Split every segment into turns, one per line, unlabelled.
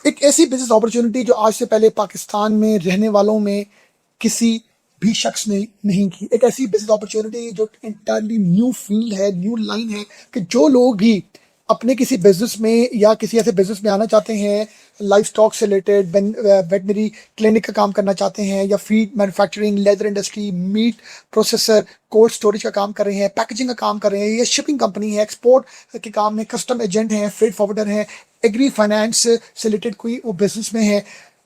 एक ऐसी business opportunity जो आज से पहले पाकिस्तान में रहने वालों में किसी भी शख्स ने नहीं की। एक ऐसी बिजनेस अपॉर्चुनिटी जो इंटायरली न्यू फील्ड है, न्यू लाइन है, कि जो लोग भी अपने किसी बिजनेस में या किसी ऐसे बिजनेस में आना चाहते हैं, लाइफ स्टॉक से रिलेटेड, वेटनरी क्लिनिक का काम करना चाहते हैं, या feed manufacturing, leather industry, meat processor, cold storage का काम कर रहे हैं, पैकेजिंग का काम कर रहे हैं, या शिपिंग कंपनी है, एक्सपोर्ट के काम में कस्टम एजेंट हैं, फ्रेट फॉरवर्डर हैं, एग्री फाइनेंस से रिलेटेड कोई वो बिजनेस में है,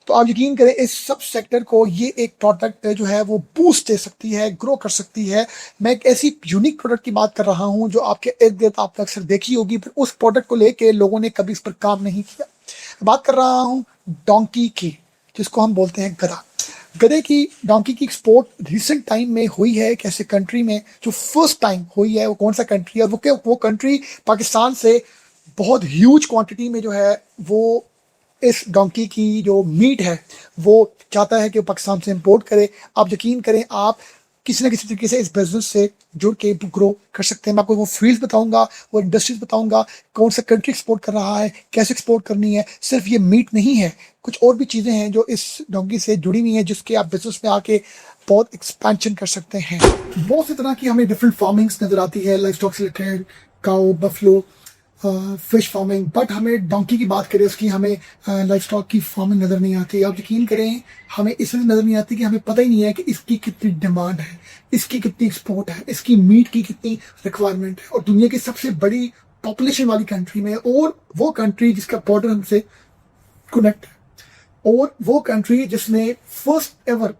तो आप यकीन करें इस सब सेक्टर को ये एक प्रोडक्ट जो है वो बूस्ट दे सकती है, ग्रो कर सकती है। मैं एक ऐसी यूनिक प्रोडक्ट की बात कर रहा हूं जो आपके इर्द गिर्द आपने अक्सर देखी होगी, पर उस प्रोडक्ट को लेके लोगों ने कभी इस पर काम नहीं किया। बात कर रहा हूं डोंकी की, जिसको हम बोलते हैं गधा। गधे की, डोंकी की एक्सपोर्ट रिसेंट टाइम में हुई है एक ऐसे कंट्री में, जो फर्स्ट टाइम हुई है। वो कौन सा कंट्री है? वो कंट्री पाकिस्तान से बहुत ह्यूज क्वांटिटी में जो है वो इस डोंकी की जो मीट है वो चाहता है कि वो पाकिस्तान से इंपोर्ट करे। आप यकीन करें, आप किसी न किसी तरीके से इस बिजनेस से जुड़ के ग्रो कर सकते हैं। मैं आपको वो फील्ड बताऊंगा, वो इंडस्ट्रीज बताऊंगा, कौन सा कंट्री एक्सपोर्ट कर रहा है, कैसे एक्सपोर्ट करनी है। सिर्फ ये मीट नहीं है, कुछ और भी चीज़ें हैं जो इस डोंकी से जुड़ी हुई हैं, जिसके आप बिजनेस में आके बहुत एक्सपेंशन कर सकते हैं। बहुत सी तरह की हमें डिफरेंट फार्मिंग्स नजर आती है, लाइफ स्टॉक से related, cow, buffalo, fish farming, but हमें डोंकी की बात करें उसकी, हमें लाइफ स्टॉक की फार्मिंग नज़र नहीं आती। आप यकीन करें, हमें इसलिए नज़र नहीं आती कि हमें पता ही नहीं है कि इसकी कितनी डिमांड है, इसकी कितनी एक्सपोर्ट है, इसकी मीट की कितनी रिक्वायरमेंट है। और दुनिया की सबसे बड़ी पॉपुलेशन वाली कंट्री में, और वो कंट्री जिसका बॉर्डर हमसे कनेक्ट है, और वो कंट्री जिसने फर्स्ट एवर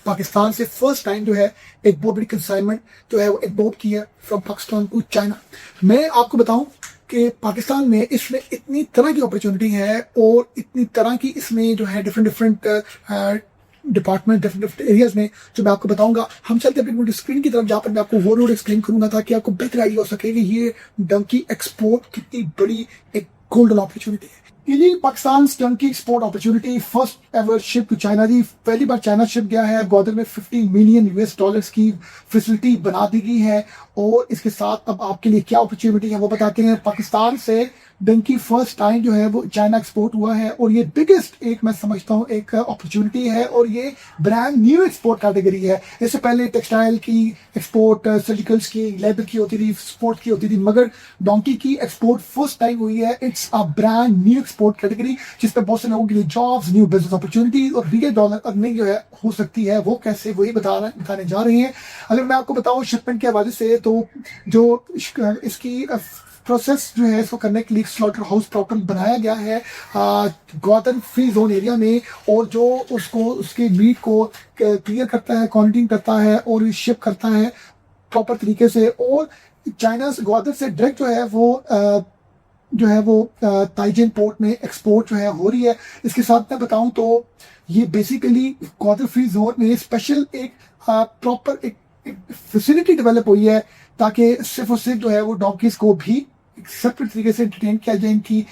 पाकिस्तान से फर्स्ट टाइम जो है एक बहुत बड़ी कंसाइनमेंट जो है वो इंपोर्ट की है फ्रॉम पाकिस्तान टू चाइना। मैं आपको बताऊं कि पाकिस्तान में इसमें इतनी तरह की अपॉर्चुनिटी है, और इतनी तरह की इसमें जो है different different department, different areas में, जो मैं आपको बताऊंगा। हम चलते अपनी स्क्रीन की तरफ, जहाँ पर मैं आपको वो रोड एक्सप्लेन करूंगा ताकि आपको बेहतर आइडिया हो सके कि ये डंकी एक्सपोर्ट कितनी बड़ी एक गोल्डन अपॉर्चुनिटी है। ये Pakistan donkey export opportunity first ever ship to China जी। पहली बार चाइना शिप गया है। ग्वादर में 50 मिलियन यूएस डॉलर्स की फैसिलिटी बना दी गई है, और इसके साथ अब आपके लिए क्या अपॉर्चुनिटी है वो बताते हैं। पाकिस्तान से डंकी फर्स्ट टाइम जो है वो चाइना एक्सपोर्ट हुआ है, और ये बिगेस्ट एक मैं समझता हूँ एक अपॉर्चुनिटी है, और ये ब्रांड न्यू एक्सपोर्ट कैटेगरी है। इससे पहले टेक्सटाइल की एक्सपोर्ट, सर्जिकल्स की, लेदर की होती थी, स्पोर्ट की होती थी, मगर डोंकी की एक्सपोर्ट फर्स्ट टाइम हुई है। It's a brand new export category, जिस पर बहुत से लोगों के लिए जॉब्स, न्यू बिजनेस अपॉर्चुनिटीज और बिलियन डॉलर अर्निंग जो है हो सकती है। वो कैसे, वही बताने जा रहे हैं। अगर मैं आपको बताऊं शिपमेंट के हवाले से, तो जो इसकी प्रोसेस जो है इसको करने के लिए स्लॉटर हाउस प्रॉपर बनाया गया है ग्वादर फ्री जोन एरिया में, और जो उसको उसके मीट को क्लियर करता है, क्वारंटीन करता है और शिप करता है प्रॉपर तरीके से। और चाइना से, ग्वादर से डायरेक्ट जो है वो ताइजिन पोर्ट में एक्सपोर्ट जो है हो रही है। इसके साथ मैं बताऊं तो ये बेसिकली ग्वादर फ्री जोन में स्पेशल एक प्रॉपर एक फैसिलिटी डेवलप हुई है, ताकि सिर्फ और सिर्फ जो है वो डॉन्कीज को भी सेपरेट तरीके से एंटरटेन किया जाए इनकी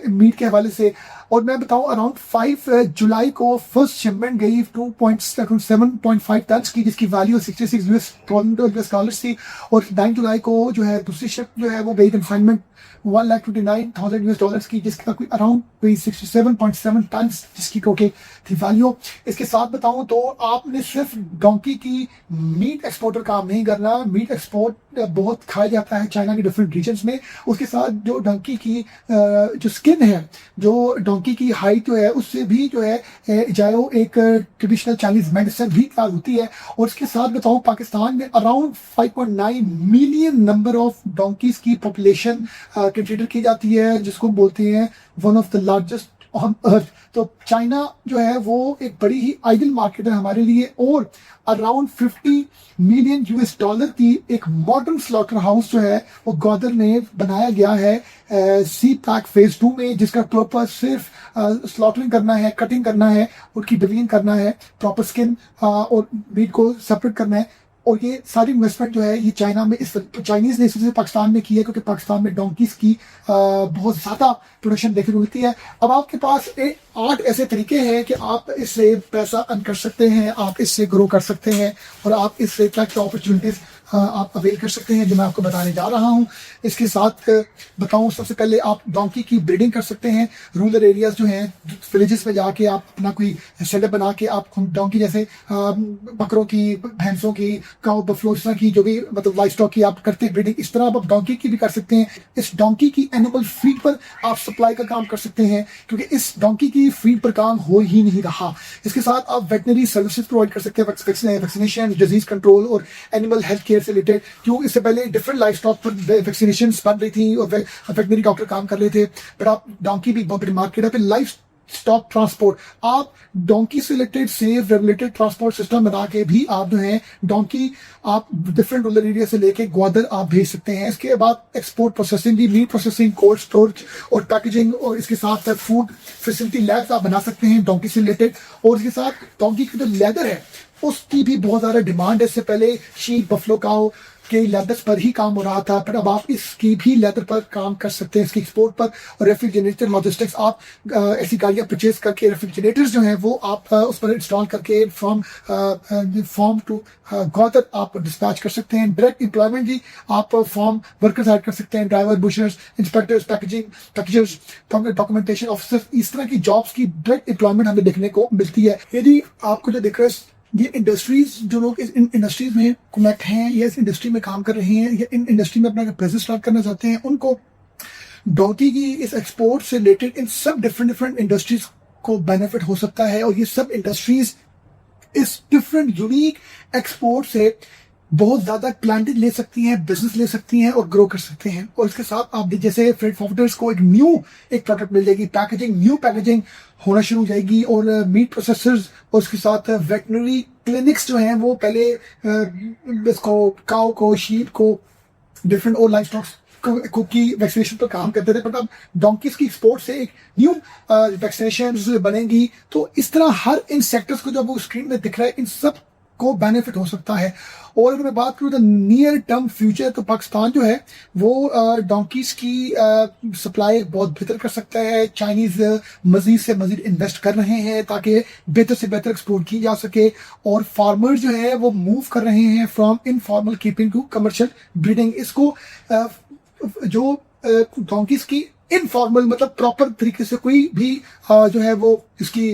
मीट के हवाले से। और मैं बताऊं, अराउंड 5 जुलाई को फर्स्ट शिपमेंट गई 7.5 टन की, जिसकी वैल्यू 66 यूएस डॉलर्स थी। और 9 जुलाई को जो है दूसरी शिप जो है वो गई कंसाइनमेंट 1,29,000 यूएस डॉलर्स की, जिसका कोई अराउंड 67.7 टन जिसकी टोटल थी वैल्यू। इसके साथ बताऊं तो आपने सिर्फ डोंकी की मीट एक्सपोर्टर काम नहीं करना। मीट एक्सपोर्ट बहुत खाया जाता है चाइना के डिफरेंट रीजन्स में। उसके साथ जो डोंकी की जो स्किन है, जो डोंकी की हाइट जो है, उससे भी जो है जाओ एक ट्रेडिशनल चाइनीज मेडिसिन भी तैयार होती है। और इसके साथ बताऊं, पाकिस्तान में around 5.9 million number of donkey's की पॉपुलेशन कंसिडर की जाती है, जिसको बोलते हैं one of the largest on earth. तो चाइना जो है वो एक बड़ी ही आइडियल मार्केट है हमारे लिए। और अराउंड 50 मिलियन यूएस डॉलर की एक मॉडर्न स्लॉटर हाउस जो है वो ग्वादर में बनाया गया है सी पैक फेज 2 में, जिसका पर्पस सिर्फ स्लॉटरिंग करना है, कटिंग करना है, उनकी बिलिंग करना है, प्रॉपर स्किन और मीट को सेपरेट करना है। और ये सारी इन्वेस्टमेंट जो है ये चाइना में इस चाइनीज ने इससे पाकिस्तान में की है, क्योंकि पाकिस्तान में डोंकीज की बहुत ज़्यादा प्रोडक्शन देखने को मिलती है। अब आपके पास 8 ऐसे तरीके हैं कि आप इससे पैसा अर्न कर सकते हैं, आप इससे ग्रो कर सकते हैं, और आप इससे क्या क्या अपॉर्चुनिटीज आप अवेल कर सकते हैं, जो मैं आपको बताने जा रहा हूँ। इसके साथ बताऊँ, सबसे पहले आप डोंकी की ब्रीडिंग कर सकते हैं। रूरल एरियाज जो हैं, विलेजेस में जाके आप अपना कोई सेटअप बना के आप डोंकी जैसे बकरों की, भैंसों की, काऊ, बफलो, इस तरह की जो भी मतलब लाइफ स्टॉक की आप करते हैं ब्रीडिंग, इस तरह आप डोंकी की भी कर सकते हैं। इस डोंकी की एनिमल फीड पर आप सप्लाई का काम कर सकते हैं, क्योंकि इस डोंकी की फीड पर काम हो ही नहीं रहा। इसके साथ आप वेटनरी सर्विसेज प्रोवाइड कर सकते हैं, वैक्सीनेशन, डिजीज कंट्रोल और एनिमल हेल्थ केयर से रिलेटेड। क्यों, इससे पहले डिफरेंट लाइफ स्टॉक पर वैक्सीनेशन बन रही थी और वेटनरी डॉक्टर काम कर रहे थे, बट आप डोंकी भी बहुत बड़ी मार्केट है। फिर लाइफ स्टॉक ट्रांसपोर्ट, आप डोंकी से related safe regulated transport system बना के भी आप जो है डोंकी आप डिफरेंट रूरल एरिया से लेके ग्वादर आप भेज सकते हैं। इसके बाद एक्सपोर्ट प्रोसेसिंग भी, मीट प्रोसेसिंग, कोल्ड स्टोरेज और पैकेजिंग, और इसके साथ फूड फैसिलिटी लैब्स आप बना सकते हैं डोंकी से रिलेटेड। और इसके साथ डोंकी की जो लेदर है उसकी भी बहुत ज़्यादा डिमांड है। इससे पहले शीप, बफलो काऊ के लेदर्स पर ही काम हो रहा था, पर अब आप इसकी भी लेदर पर काम कर सकते हैं, इसकी एक्सपोर्ट पर। और रेफ्रिजरेटर लॉजिस्टिक्स, आप ऐसी गाड़ियां परचेज करके रेफ्रिजरेटर्स जो हैं वो आप उस पर इंस्टॉल करके फॉर्म टू ग्वादर आप डिस्पैच कर सकते हैं। डायरेक्ट एम्प्लॉयमेंट जी, आप फॉर्म वर्कर्स हायर कर सकते हैं, ड्राइवर, बुशर्स, इंस्पेक्टर्स, पैकेजर्स, डॉक्यूमेंटेशन ऑफिसर, इस तरह की जॉब्स की डायरेक्ट एम्प्लॉयमेंट हमें देखने को मिलती है। यदि आपको जो दिख रहा है, ये इंडस्ट्रीज, जो लोग इस इंडस्ट्रीज में कनेक्ट हैं या इस इंडस्ट्री में काम कर रहे हैं या इन इंडस्ट्री में अपना बिजनेस स्टार्ट करना चाहते हैं, उनको डोंकी की इस एक्सपोर्ट से रिलेटेड इन सब डिफरेंट इंडस्ट्रीज को बेनिफिट हो सकता है। और ये सब इंडस्ट्रीज इस डिफरेंट यूनिक एक्सपोर्ट से बहुत ज्यादा क्लाइंटेज ले सकती हैं, बिजनेस ले सकती हैं और ग्रो कर सकते हैं। और इसके साथ आप जैसे फ्रेट फॉरवर्डर्स को एक प्रोडक्ट मिल जाएगी, न्यू पैकेजिंग होना शुरू हो जाएगी। और मीट प्रोसेसर्स और उसके साथ वेटनरी क्लिनिक्स जो हैं वो पहले इसको काऊ को, शीप को, डिफरेंट और लाइफ स्टॉक्स की वैक्सीनेशन पर काम करते थे, बट अब डोंकीज की एक्सपोर्ट से एक न्यू वैक्सीनेशन बनेंगी। तो इस तरह हर इन सेक्टर्स को जो वो स्क्रीन में दिख रहा है, इन सब को बेनिफिट हो सकता है। और अगर मैं बात करूँ द नियर टर्म फ्यूचर, तो पाकिस्तान जो है वो डोंकीज की सप्लाई बहुत बेहतर कर सकता है। चाइनीज मजीद से मजीद इन्वेस्ट कर रहे हैं ताकि बेहतर से बेहतर एक्सपोर्ट की जा सके। और फार्मर्स जो है वो मूव कर रहे हैं from informal keeping to commercial breeding. इसको जो डोंकीज की इनफॉर्मल मतलब प्रॉपर तरीके से कोई भी जो है वो इसकी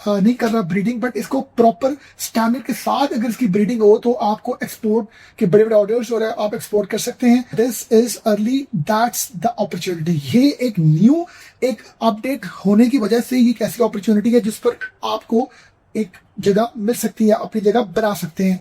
नहीं कर रहा ब्रीडिंग, बट इसको प्रॉपर स्टैंडर्ड के साथ अगर इसकी ब्रीडिंग हो तो आपको एक्सपोर्ट के बड़े बड़े ऑर्डर्स हो रहे हैं, आप एक्सपोर्ट कर सकते हैं। This is early, that's the opportunity. ये एक न्यू एक अपडेट होने की वजह से ये एक ऐसी अपॉर्चुनिटी है जिस पर आपको एक जगह मिल सकती है, अपनी जगह बना सकते हैं।